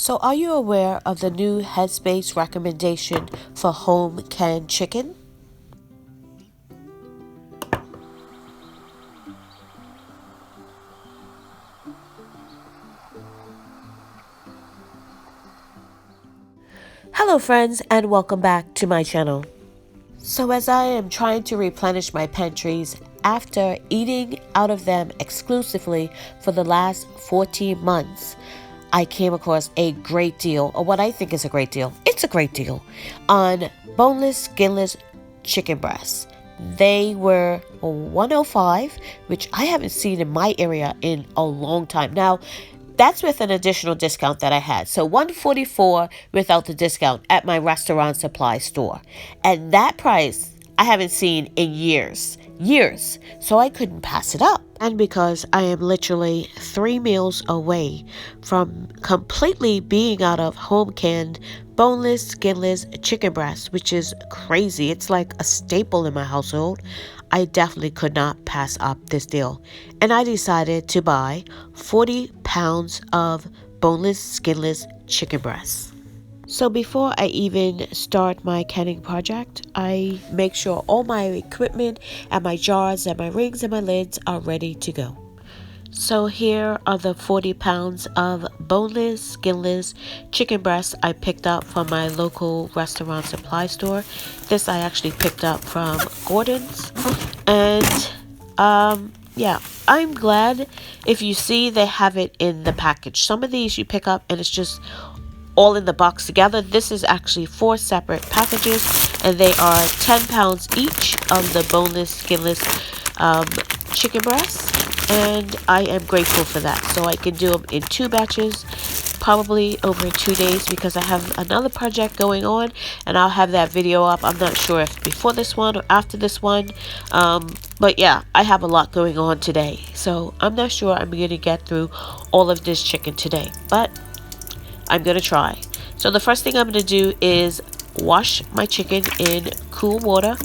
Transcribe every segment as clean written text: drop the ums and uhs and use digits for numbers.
So, are you aware of the new Headspace recommendation for home canned chicken? Hello, friends, and welcome back to my channel. So, as I am trying to replenish my pantries after eating out of them exclusively for the last 14 months, I came across a great deal, or what I think is a great deal. It's a great deal on boneless, skinless chicken breasts. They were 105, which I haven't seen in my area in a long time. Now, that's with an additional discount that I had. So 144 without the discount at my restaurant supply store. And that price I haven't seen in years. Years. So I couldn't pass it up. And because I am literally 3 meals away from completely being out of home canned boneless, skinless chicken breast, which is crazy. It's like a staple in my household. I definitely could not pass up this deal. And I decided to buy 40 pounds of boneless, skinless chicken breasts. So before I even start my canning project, I make sure all my equipment and my jars and my rings and my lids are ready to go. So here are the 40 pounds of boneless, skinless chicken breasts I picked up from my local restaurant supply store. This I actually picked up from Gordon's. And yeah, I'm glad if you see they have it in the package. Some of these you pick up and it's just all in the box together. This is actually 4 separate packages and they are 10 pounds each of the boneless, skinless chicken breasts. And I am grateful for that. So I can do them in 2 batches, probably over 2 days, because I have another project going on and I'll have that video up. I'm not sure if before this one or after this one. But yeah, I have a lot going on today. So I'm not sure I'm going to get through all of this chicken today, but I'm going to try. So the first thing I'm going to do is wash my chicken in cool water.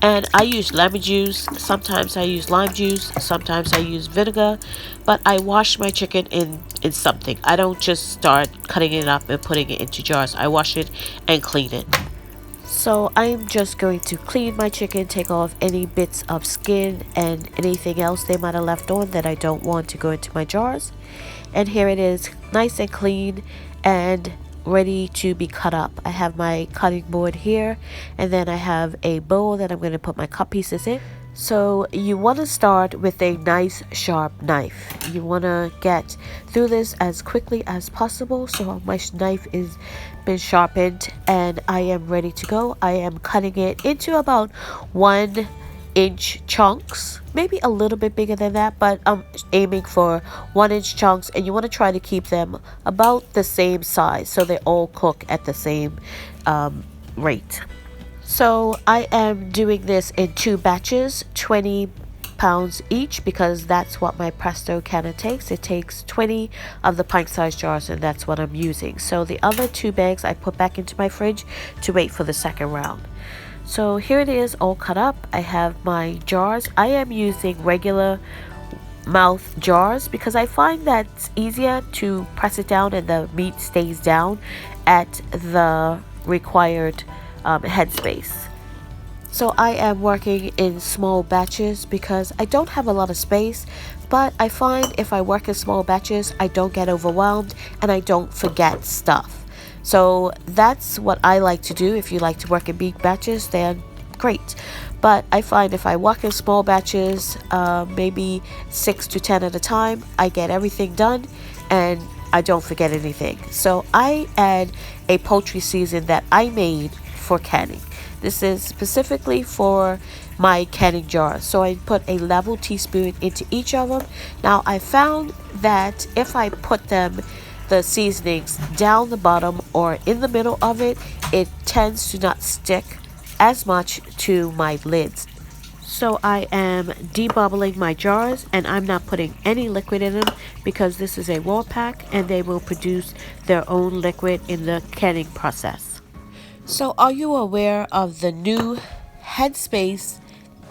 And I use lemon juice, sometimes I use lime juice, sometimes I use vinegar, but I wash my chicken in something. I don't just start cutting it up and putting it into jars. I wash it and clean it. So I'm just going to clean my chicken, take off any bits of skin and anything else they might have left on that I don't want to go into my jars. And here it is, nice and clean and ready to be cut up. I have my cutting board here and then I have a bowl that I'm going to put my cut pieces in. So you want to start with a nice sharp knife. You want to get through this as quickly as possible. So my knife is been sharpened and I am ready to go. I am cutting it into about 1-inch chunks, maybe a little bit bigger than that, but I'm aiming for 1-inch chunks, and you want to try to keep them about the same size so they all cook at the same rate. So I am doing this in 2 batches, 20 pounds each, because that's what my Presto canner takes. It takes 20 of the pint-sized jars, and that's what I'm using. So the other 2 bags I put back into my fridge to wait for the second round. So here it is all cut up. I have my jars. I am using regular mouth jars because I find that it's easier to press it down and the meat stays down at the required headspace. So I am working in small batches because I don't have a lot of space, but I find if I work in small batches, I don't get overwhelmed and I don't forget stuff. So that's what I like to do. If you like to work in big batches, then great. But I find if I work in small batches, maybe 6 to 10 at a time, I get everything done and I don't forget anything. So I add a poultry season that I made for canning. This is specifically for my canning jars. So I put a level teaspoon into each of them. Now I found that if I put the seasonings down the bottom or in the middle of it, it tends to not stick as much to my lids. So I am debubbling my jars and I'm not putting any liquid in them because this is a raw pack and they will produce their own liquid in the canning process. So are you aware of the new Headspace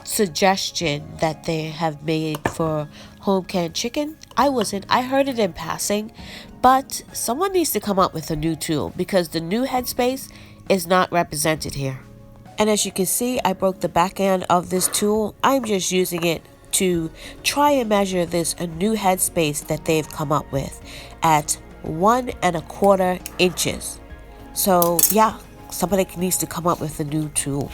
suggestion that they have made for home canned chicken? I wasn't. I heard it in passing, but someone needs to come up with a new tool because the new headspace is not represented here. And as you can see, I broke the back end of this tool. I'm just using it to try and measure this a new headspace that they've come up with at 1¼ inches. So yeah, somebody needs to come up with a new tool.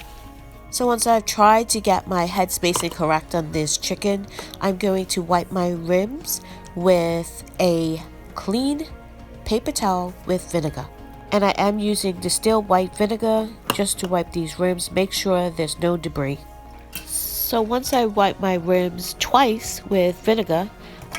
So once I've tried to get my head spacing correct on this chicken, I'm going to wipe my rims with a clean paper towel with vinegar. And I am using distilled white vinegar just to wipe these rims, make sure there's no debris. So once I wipe my rims twice with vinegar,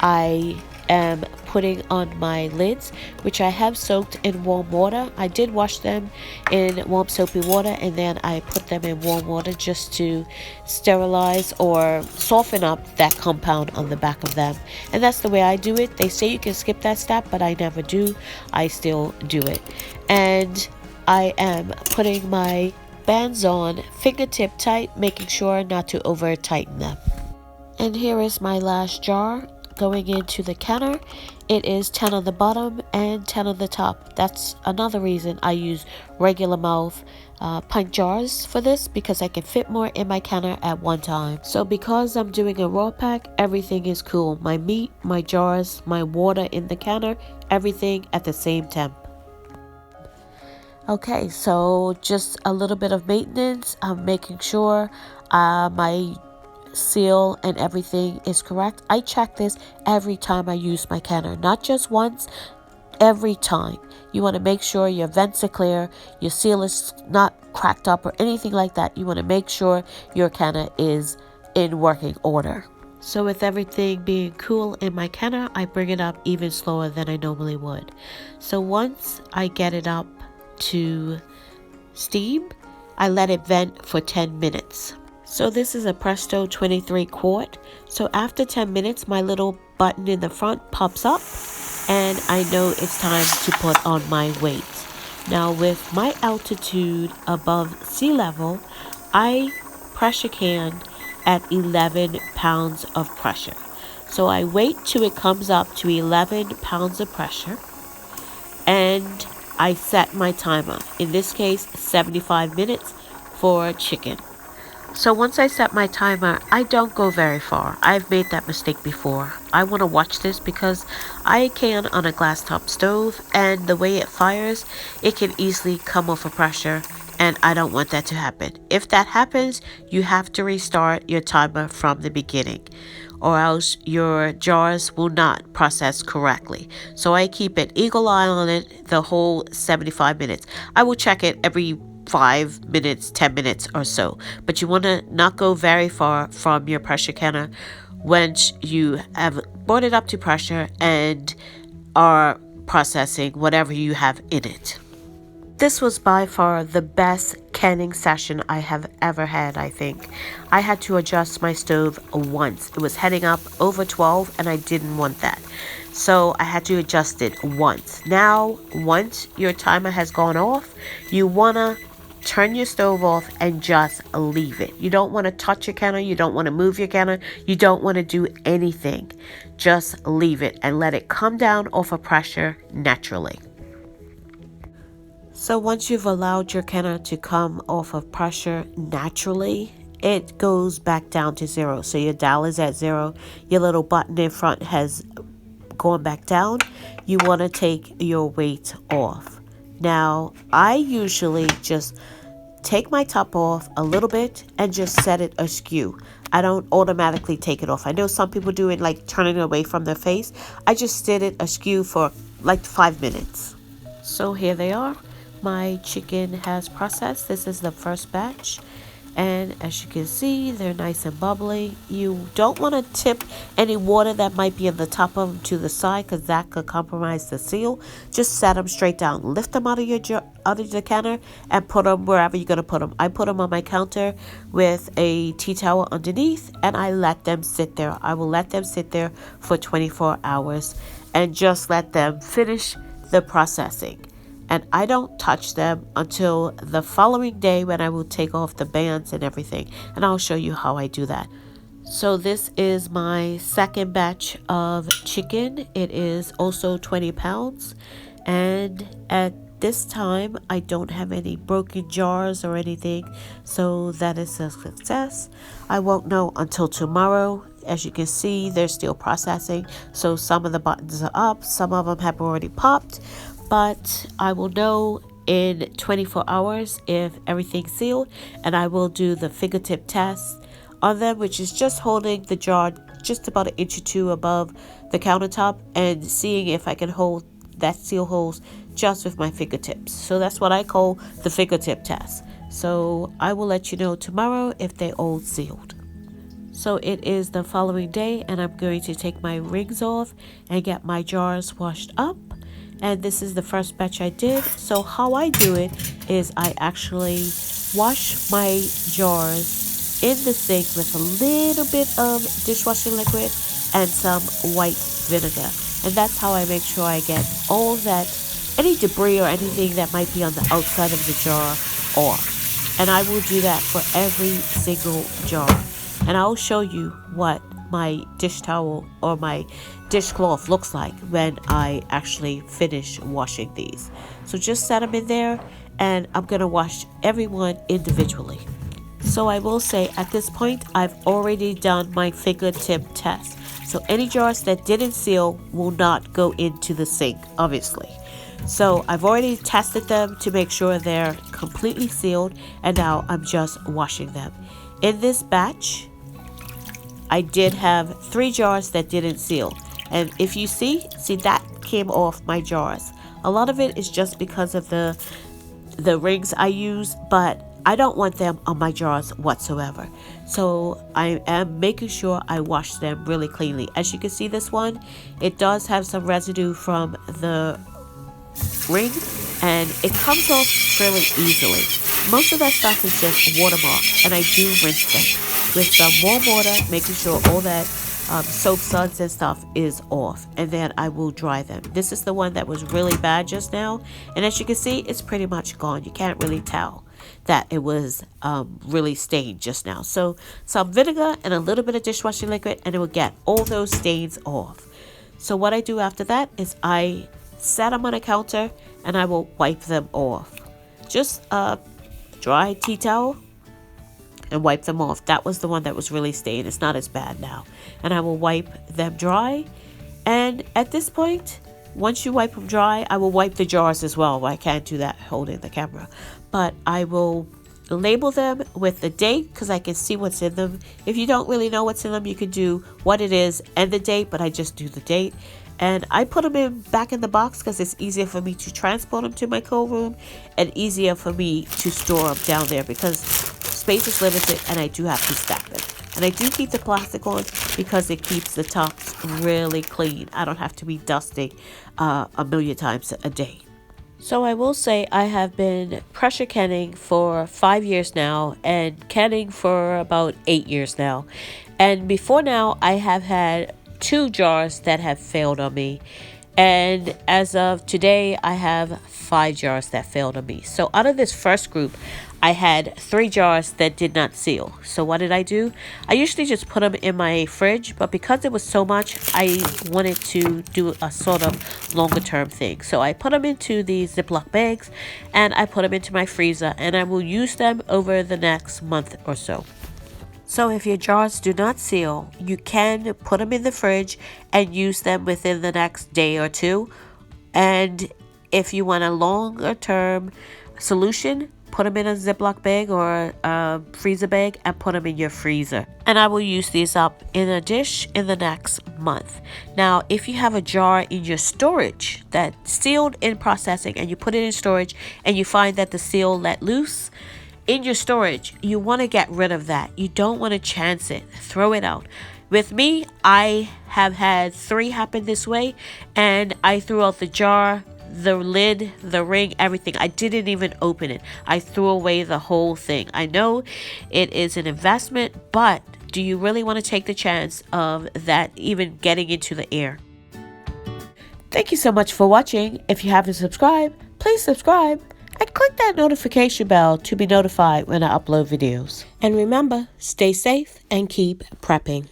I am putting on my lids, which I have soaked in warm water. I did wash them in warm soapy water, and then I put them in warm water just to sterilize or soften up that compound on the back of them. And that's the way I do it. They say you can skip that step, but I never do. I still do it. And I am putting my bands on fingertip tight, making sure not to over tighten them. And here is my last jar going into the canner. It is 10 on the bottom and 10 on the top. That's another reason I use regular mouth pint jars for this, because I can fit more in my canner at one time. So because I'm doing a raw pack, everything is cool. My meat, my jars, my water in the canner, everything at the same temp. Okay, so just a little bit of maintenance. I'm making sure my seal and everything is correct. I check this every time I use my canner, not just once, every time. You want to make sure your vents are clear, your seal is not cracked up or anything like that. You want to make sure your canner is in working order. So with everything being cool in my canner, I bring it up even slower than I normally would. So once I get it up to steam, I let it vent for 10 minutes. So this is a Presto 23 quart. So after 10 minutes, my little button in the front pops up and I know it's time to put on my weight. Now with my altitude above sea level, I pressure can at 11 pounds of pressure. So I wait till it comes up to 11 pounds of pressure and I set my timer. In this case, 75 minutes for chicken. So once I set my timer, I don't go very far. I've made that mistake before. I want to watch this because I can on a glass top stove, and the way it fires, it can easily come off of pressure, and I don't want that to happen. If that happens, you have to restart your timer from the beginning, or else your jars will not process correctly. So I keep an eagle eye on it the whole 75 minutes. I will check it every 5 minutes, 10 minutes or so, but you want to not go very far from your pressure canner once you have brought it up to pressure and are processing whatever you have in it. This was by far the best canning session I have ever had, I think. I had to adjust my stove once. It was heading up over 12 and I didn't want that. So I had to adjust it once. Now, once your timer has gone off, you want to turn your stove off and just leave it. You don't want to touch your canner. You don't want to move your canner. You don't want to do anything. Just leave it and let it come down off of pressure naturally. So once you've allowed your canner to come off of pressure naturally, it goes back down to 0. So your dial is at 0. Your little button in front has gone back down. You want to take your weight off. Now, I usually just take my top off a little bit and just set it askew. I don't automatically take it off. I know some people do it like turning it away from their face. I just did it askew for like 5 minutes. So here they are. My chicken has processed. This is the first batch. And as you can see, they're nice and bubbly. You don't want to tip any water that might be in the top of them to the side, because that could compromise the seal. Just set them straight down. Lift them out of the canner and put them wherever you're going to put them. I put them on my counter with a tea towel underneath, and I let them sit there. I will let them sit there for 24 hours and just let them finish the processing. And I don't touch them until the following day, when I will take off the bands and everything. And I'll show you how I do that. So this is my second batch of chicken. It is also 20 pounds. And at this time, I don't have any broken jars or anything. So that is a success. I won't know until tomorrow. As you can see, they're still processing. So some of the buttons are up. Some of them have already popped. But I will know in 24 hours if everything's sealed. And I will do the fingertip test on them, which is just holding the jar just about 1 or 2 inches above the countertop and seeing if I can hold that seal holes just with my fingertips. So that's what I call the fingertip test. So I will let you know tomorrow if they're all sealed. So it is the following day and I'm going to take my rings off and get my jars washed up. And this is the first batch I did. So how I do it is I actually wash my jars in the sink with a little bit of dishwashing liquid and some white vinegar. And that's how I make sure I get all that, any debris or anything that might be on the outside of the jar off. And I will do that for every single jar. And I'll show you what my dish towel or my dishcloth looks like when I actually finish washing these. So just set them in there and I'm going to wash everyone individually. So I will say at this point, I've already done my fingertip test. So any jars that didn't seal will not go into the sink, obviously. So I've already tested them to make sure they're completely sealed. And now I'm just washing them. In this batch, I did have 3 jars that didn't seal. And if you see that came off my jars. A lot of it is just because of the rings I use, but I don't want them on my jars whatsoever. So I am making sure I wash them really cleanly. As you can see, this one, it does have some residue from the ring and it comes off fairly easily. Most of that stuff is just watermark and I do rinse them with some warm water, making sure all that soap suds and stuff is off, and then I will dry them. This is the one that was really bad just now, and as you can see, it's pretty much gone. You can't really tell that it was really stained just now. So some vinegar and a little bit of dishwashing liquid and it will get all those stains off. So what I do after that is I set them on a counter and I will wipe them off. Just a dry tea towel and wipe them off. That was the one that was really stained. It's not as bad now. And I will wipe them dry. And at this point, once you wipe them dry, I will wipe the jars as well. I can't do that holding the camera. But I will label them with the date because I can see what's in them. If you don't really know what's in them, you can do what it is and the date, but I just do the date. And I put them back in the box because it's easier for me to transport them to my cold room and easier for me to store them down there because space is limited and I do have to stack them. And I do keep the plastic on because it keeps the tops really clean. I don't have to be dusting a million times a day. So I will say I have been pressure canning for 5 years now and canning for about 8 years now. And before now, I have had 2 jars that have failed on me. And as of today, I have 5 jars that failed on me. So out of this first group, I had 3 jars that did not seal. So what did I do? I usually just put them in my fridge, but because it was so much, I wanted to do a sort of longer term thing. So I put them into these Ziploc bags and I put them into my freezer and I will use them over the next month or so. So if your jars do not seal, you can put them in the fridge and use them within the next day or 2. And if you want a longer term solution, put them in a Ziploc bag or a freezer bag and put them in your freezer. And I will use these up in a dish in the next month. Now, if you have a jar in your storage that's sealed in processing and you put it in storage and you find that the seal let loose, in your storage, you want to get rid of that. You don't want to chance it. Throw it out. With me, I have had 3 happen this way, and I threw out the jar, the lid, the ring, everything. I didn't even open it. I threw away the whole thing. I know it is an investment, but do you really want to take the chance of that even getting into the air? Thank you so much for watching. If you haven't subscribed, please subscribe. and click that notification bell to be notified when I upload videos. And remember, stay safe and keep prepping.